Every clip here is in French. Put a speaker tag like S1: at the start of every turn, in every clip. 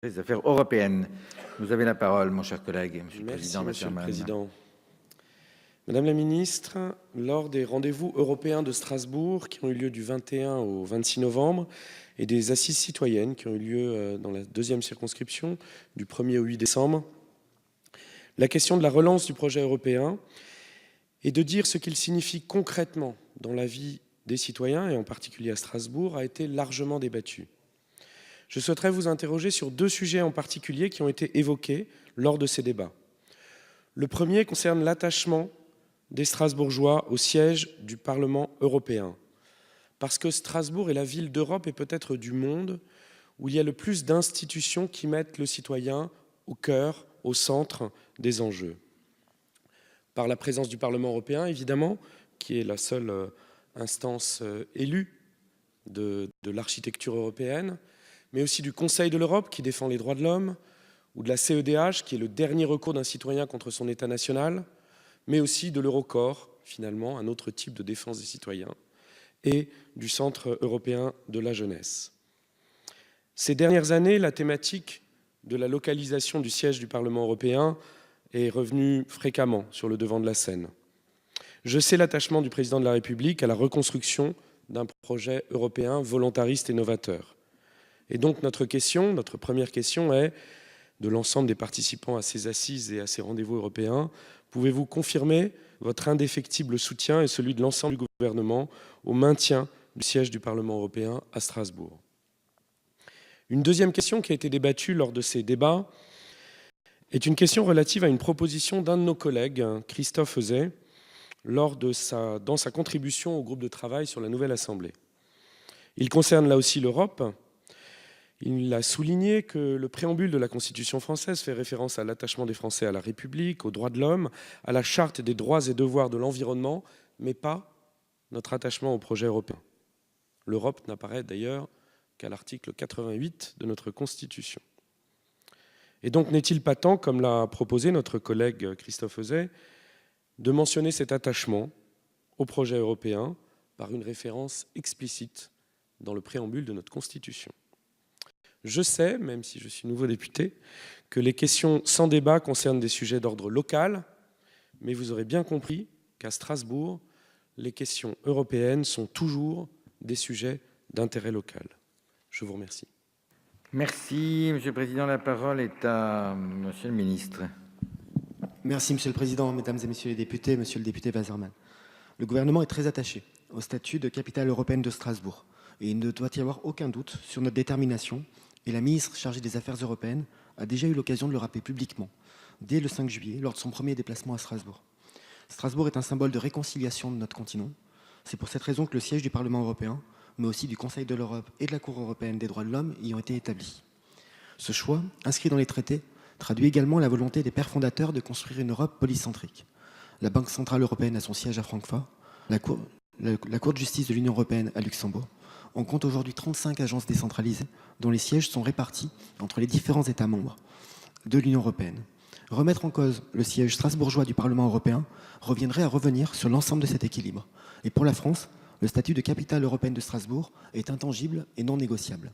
S1: Les affaires européennes. Vous avez la parole, mon cher collègue, Monsieur le
S2: Merci,
S1: Président.
S2: Monsieur le Président. Madame la Ministre, lors des rendez-vous européens de Strasbourg qui ont eu lieu du 21 au 26 novembre et des assises citoyennes qui ont eu lieu dans la deuxième circonscription du 1er au 8 décembre, la question de la relance du projet européen et de dire ce qu'il signifie concrètement dans la vie des citoyens, et en particulier à Strasbourg, a été largement débattue. Je souhaiterais vous interroger sur deux sujets en particulier qui ont été évoqués lors de ces débats. Le premier concerne l'attachement des Strasbourgeois au siège du Parlement européen. Parce que Strasbourg est la ville d'Europe et peut-être du monde où il y a le plus d'institutions qui mettent le citoyen au cœur, au centre des enjeux. Par la présence du Parlement européen, évidemment, qui est la seule instance élue de l'architecture européenne, mais aussi du Conseil de l'Europe qui défend les droits de l'homme, ou de la CEDH qui est le dernier recours d'un citoyen contre son État national, mais aussi de l'Eurocorps, finalement, un autre type de défense des citoyens, et du Centre européen de la jeunesse. Ces dernières années, la thématique de la localisation du siège du Parlement européen est revenue fréquemment sur le devant de la scène. Je sais l'attachement du président de la République à la reconstruction d'un projet européen volontariste et novateur. Et donc notre première question est, de l'ensemble des participants à ces assises et à ces rendez-vous européens, pouvez-vous confirmer votre indéfectible soutien et celui de l'ensemble du gouvernement au maintien du siège du Parlement européen à Strasbourg? Une deuxième question qui a été débattue lors de ces débats est une question relative à une proposition d'un de nos collègues, Christophe Euzet, dans sa contribution au groupe de travail sur la nouvelle Assemblée. Il concerne là aussi l'Europe. Il a souligné que le préambule de la Constitution française fait référence à l'attachement des Français à la République, aux droits de l'homme, à la charte des droits et devoirs de l'environnement, mais pas notre attachement au projet européen. L'Europe n'apparaît d'ailleurs qu'à l'article 88 de notre Constitution. Et donc n'est-il pas temps, comme l'a proposé notre collègue Christophe Euzet, de mentionner cet attachement au projet européen par une référence explicite dans le préambule de notre Constitution? Je sais, même si je suis nouveau député, que les questions sans débat concernent des sujets d'ordre local, mais vous aurez bien compris qu'à Strasbourg, les questions européennes sont toujours des sujets d'intérêt local. Je vous remercie.
S1: Merci, Monsieur le Président. La parole est à Monsieur le Ministre.
S3: Merci, Monsieur le Président, Mesdames et Messieurs les députés, Monsieur le député Wasserman. Le gouvernement est très attaché au statut de capitale européenne de Strasbourg et il ne doit y avoir aucun doute sur notre détermination. Et la ministre chargée des Affaires européennes a déjà eu l'occasion de le rappeler publiquement, dès le 5 juillet, lors de son premier déplacement à Strasbourg. Strasbourg est un symbole de réconciliation de notre continent. C'est pour cette raison que le siège du Parlement européen, mais aussi du Conseil de l'Europe et de la Cour européenne des droits de l'homme y ont été établis. Ce choix, inscrit dans les traités, traduit également la volonté des pères fondateurs de construire une Europe polycentrique. La Banque centrale européenne a son siège à Francfort, la Cour de justice de l'Union européenne à Luxembourg. On compte aujourd'hui 35 agences décentralisées dont les sièges sont répartis entre les différents États membres de l'Union européenne. Remettre en cause le siège strasbourgeois du Parlement européen reviendrait à revenir sur l'ensemble de cet équilibre. Et pour la France, le statut de capitale européenne de Strasbourg est intangible et non négociable.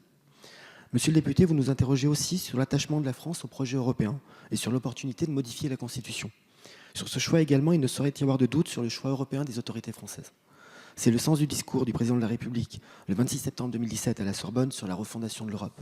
S3: Monsieur le député, vous nous interrogez aussi sur l'attachement de la France au projet européen et sur l'opportunité de modifier la Constitution. Sur ce choix également, il ne saurait y avoir de doute sur le choix européen des autorités françaises. C'est le sens du discours du président de la République le 26 septembre 2017 à la Sorbonne sur la refondation de l'Europe.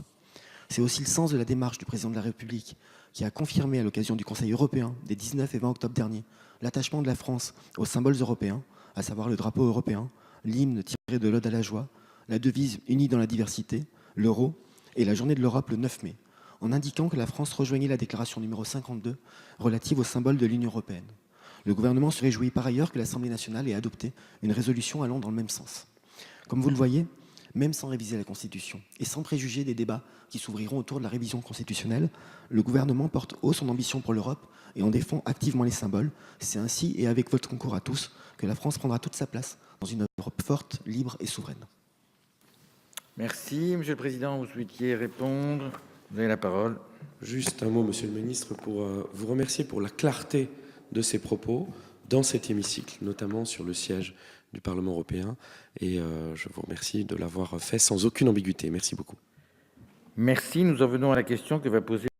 S3: C'est aussi le sens de la démarche du président de la République qui a confirmé à l'occasion du Conseil européen des 19 et 20 octobre dernier l'attachement de la France aux symboles européens, à savoir le drapeau européen, l'hymne tiré de l'Ode à la joie, la devise unie dans la diversité, l'euro et la journée de l'Europe le 9 mai, en indiquant que la France rejoignait la déclaration numéro 52 relative aux symboles de l'Union européenne. Le gouvernement se réjouit par ailleurs que l'Assemblée nationale ait adopté une résolution allant dans le même sens. Comme vous le voyez, même sans réviser la Constitution et sans préjuger des débats qui s'ouvriront autour de la révision constitutionnelle, le gouvernement porte haut son ambition pour l'Europe et en défend activement les symboles. C'est ainsi et avec votre concours à tous que la France prendra toute sa place dans une Europe forte, libre et souveraine.
S1: Merci, Monsieur le Président. Vous souhaitiez répondre? Vous avez la parole.
S2: Juste un mot, Monsieur le Ministre, pour vous remercier pour la clarté de ses propos dans cet hémicycle, notamment sur le siège du Parlement européen. Et je vous remercie de l'avoir fait sans aucune ambiguïté. Merci beaucoup.
S1: Merci. Nous en venons à la question que va poser